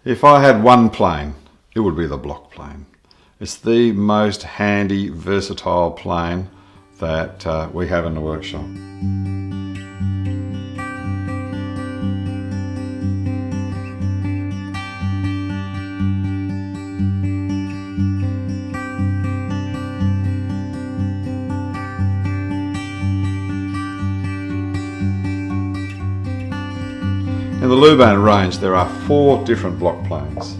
If I had one plane, it would be the block plane. It's the most handy, versatile plane that we have in the workshop. In the Lubane range there are 4 different block planes.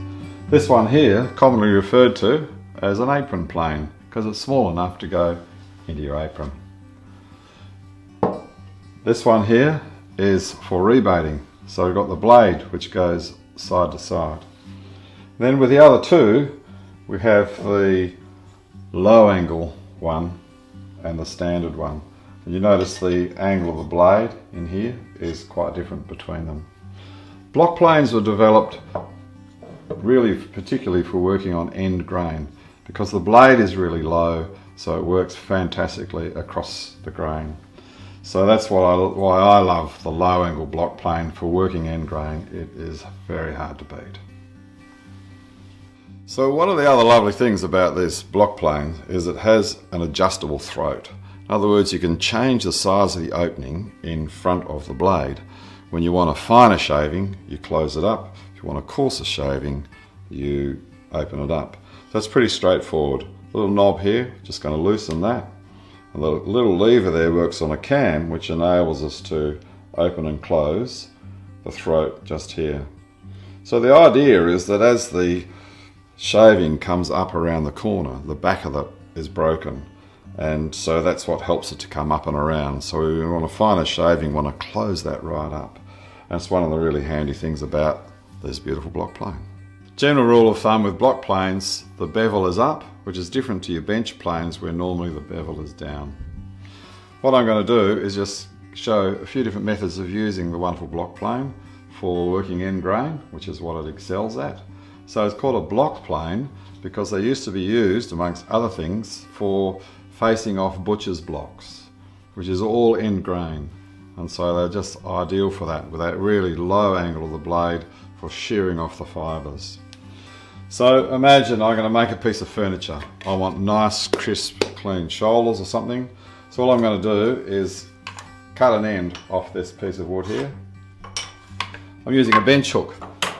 This one here, commonly referred to as an apron plane, because it's small enough to go into your apron. This one here is for rebating, so we've got the blade which goes side to side. Then with the other 2 we have the low angle one and the standard one. And you notice the angle of the blade in here is quite different between them. Block planes were developed really particularly for working on end grain, because the blade is really low, so it works fantastically across the grain. So that's why I love the low angle block plane for working end grain. It is very hard to beat. So one of the other lovely things about this block plane is it has an adjustable throat. In other words, you can change the size of the opening in front of the blade. When you want a finer shaving, you close it up. If you want a coarser shaving, you open it up. So that's pretty straightforward. The little knob here, just going to loosen that. And the little lever there works on a cam, which enables us to open and close the throat just here. So the idea is that as the shaving comes up around the corner, the back of it is broken. And so that's what helps it to come up and around. So we want a finer shaving, want to close that right up. And it's one of the really handy things about this beautiful block plane. General rule of thumb with block planes, the bevel is up, which is different to your bench planes where normally the bevel is down. What I'm going to do is just show a few different methods of using the wonderful block plane for working end grain, which is what it excels at. So it's called a block plane because they used to be used, amongst other things, for facing off butcher's blocks, which is all end grain. And so they're just ideal for that, with that really low angle of the blade for shearing off the fibres. So imagine I'm going to make a piece of furniture. I want nice, crisp, clean shoulders or something. So all I'm going to do is cut an end off this piece of wood here. I'm using a bench hook.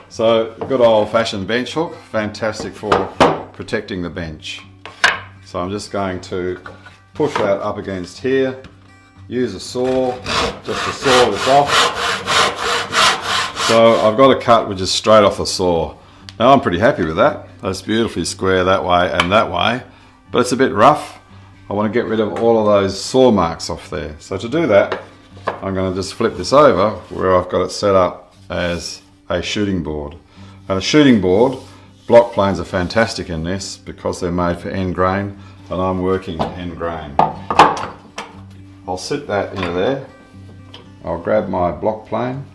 So a good old-fashioned bench hook, fantastic for protecting the bench. So I'm just going to push that up against here, use a saw just to saw this off. So I've got a cut which is straight off the saw. Now I'm pretty happy with that. That's beautifully square that way and that way, but it's a bit rough. I want to get rid of all of those saw marks off there. So to do that, I'm going to just flip this over where I've got it set up as a shooting board. And a shooting board, block planes are fantastic in this because they're made for end grain, and I'm working end grain. I'll sit that into there. I'll grab my block plane.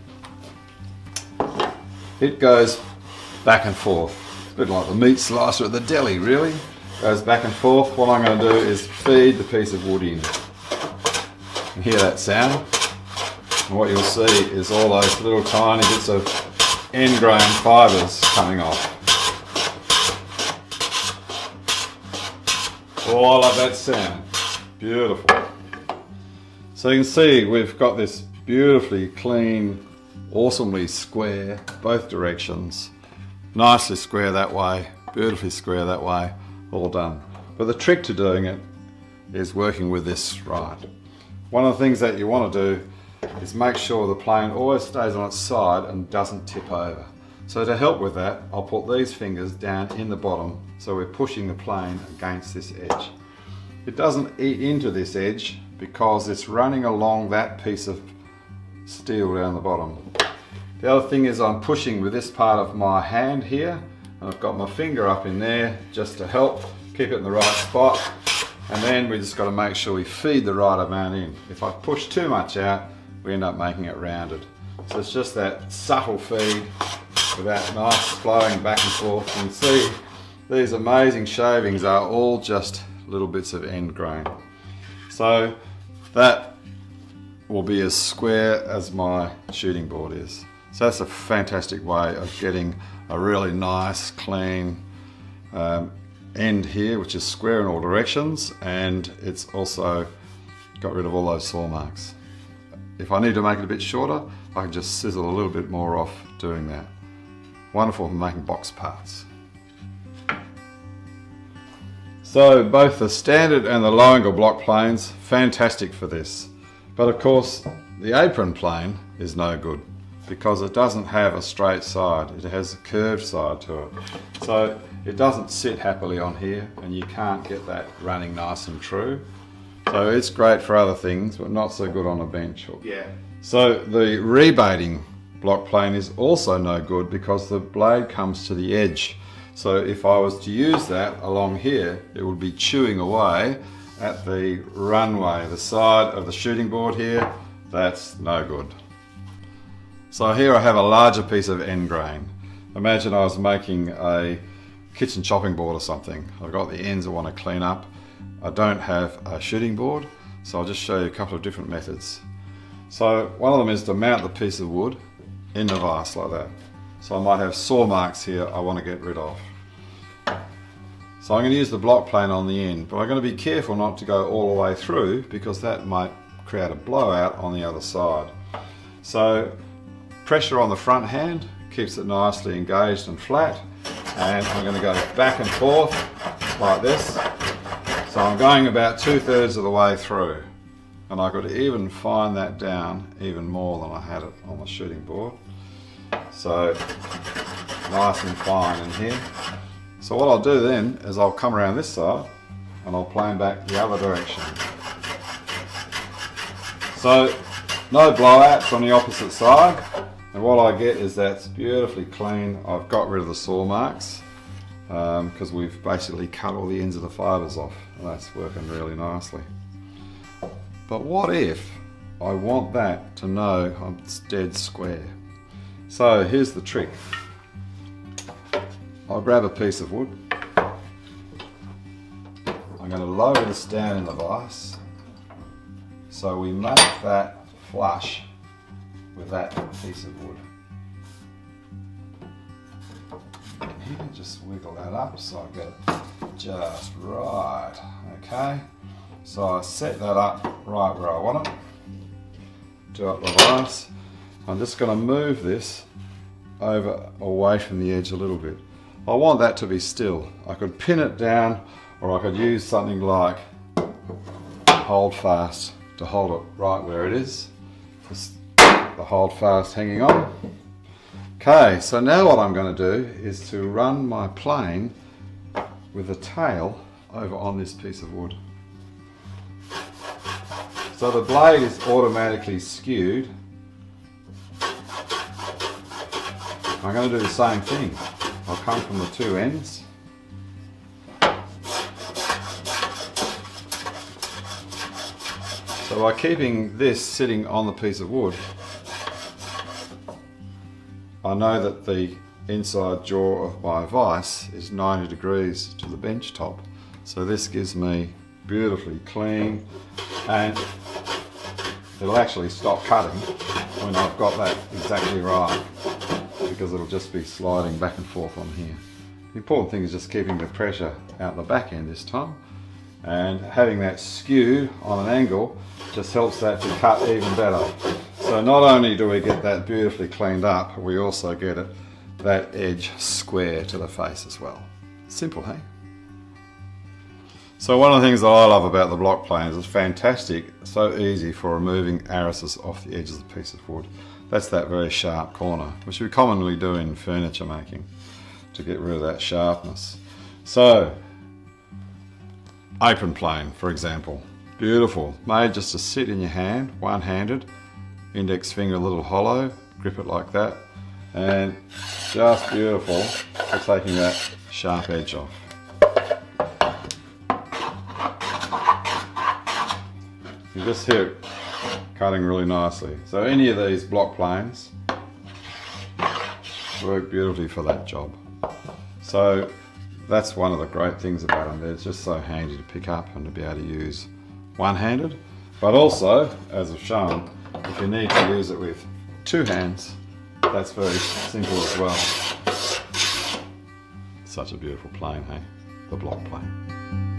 It goes back and forth. It's a bit like the meat slicer at the deli, really. Goes back and forth. What I'm going to do is feed the piece of wood in. You hear that sound? And what you'll see is all those little tiny bits of end grain fibres coming off. Oh, I love that sound. Beautiful. So you can see we've got this beautifully clean, awesomely square, both directions. Nicely square that way, beautifully square that way, all done. But the trick to doing it is working with this right. One of the things that you want to do is make sure the plane always stays on its side and doesn't tip over. So to help with that, I'll put these fingers down in the bottom, so we're pushing the plane against this edge. It doesn't eat into this edge because it's running along that piece of steel down the bottom. The other thing is I'm pushing with this part of my hand here, and I've got my finger up in there just to help keep it in the right spot. And then we just got to make sure we feed the right amount in. If I push too much out, we end up making it rounded. So it's just that subtle feed with that nice flowing back and forth. You can see these amazing shavings are all just little bits of end grain. So that will be as square as my shooting board is. So that's a fantastic way of getting a really nice, clean end here, which is square in all directions, and it's also got rid of all those saw marks. If I need to make it a bit shorter, I can just sizzle a little bit more off doing that. Wonderful for making box parts. So both the standard and the low angle block planes, fantastic for this. But of course, the apron plane is no good because it doesn't have a straight side. It has a curved side to it. So it doesn't sit happily on here, and you can't get that running nice and true. So it's great for other things, but not so good on a bench. Yeah. So the rebating block plane is also no good because the blade comes to the edge. So if I was to use that along here, it would be chewing away at the runway, the side of the shooting board here. That's no good. So here I have a larger piece of end grain. Imagine I was making a kitchen chopping board or something. I've got the ends I want to clean up. I don't have a shooting board, so I'll just show you a couple of different methods. So one of them is to mount the piece of wood in the vise like that. So I might have saw marks here I want to get rid of. So I'm going to use the block plane on the end, but I'm going to be careful not to go all the way through because that might create a blowout on the other side. So pressure on the front hand keeps it nicely engaged and flat, and I'm going to go back and forth like this. So I'm going about 2/3 of the way through, and I could even fine that down even more than I had it on the shooting board. So nice and fine in here. So what I'll do then is I'll come around this side and I'll plane back the other direction. So no blowouts on the opposite side, and what I get is that's beautifully clean. I've got rid of the saw marks because we've basically cut all the ends of the fibres off, and that's working really nicely. But what if I want that to know it's dead square? So here's the trick. I'll grab a piece of wood. I'm going to lower this down in the vise so we make that flush with that piece of wood. And you can just wiggle that up so I get it just right. Okay, so I set that up right where I want it. Do up the vise. I'm just going to move this over away from the edge a little bit. I want that to be still. I could pin it down, or I could use something like hold fast to hold it right where it is. Just the hold fast hanging on. Okay, so now what I'm going to do is to run my plane with the tail over on this piece of wood. So the blade is automatically skewed. I'm going to do the same thing. I'll come from the two ends. So by keeping this sitting on the piece of wood, I know that the inside jaw of my vise is 90 degrees to the bench top. So this gives me beautifully clean, and it'll actually stop cutting when I've got that exactly right, because it'll just be sliding back and forth on here. The important thing is just keeping the pressure out the back end this time, and having that skew on an angle just helps that to cut even better. So not only do we get that beautifully cleaned up, we also get it that edge square to the face as well. Simple, hey? So one of the things that I love about the block plane is it's fantastic, so easy for removing arrises off the edge of the piece of wood. That's that very sharp corner, which we commonly do in furniture making to get rid of that sharpness. So, apron plane, for example, beautiful, made just to sit in your hand, one-handed, index finger a little hollow, grip it like that, and just beautiful for taking that sharp edge off. You just hear it cutting really nicely. So any of these block planes work beautifully for that job. So that's one of the great things about them. They're just so handy to pick up and to be able to use one-handed, but also, as I've shown, if you need to use it with two hands, That's very simple as well. Such a beautiful plane, hey? The block plane.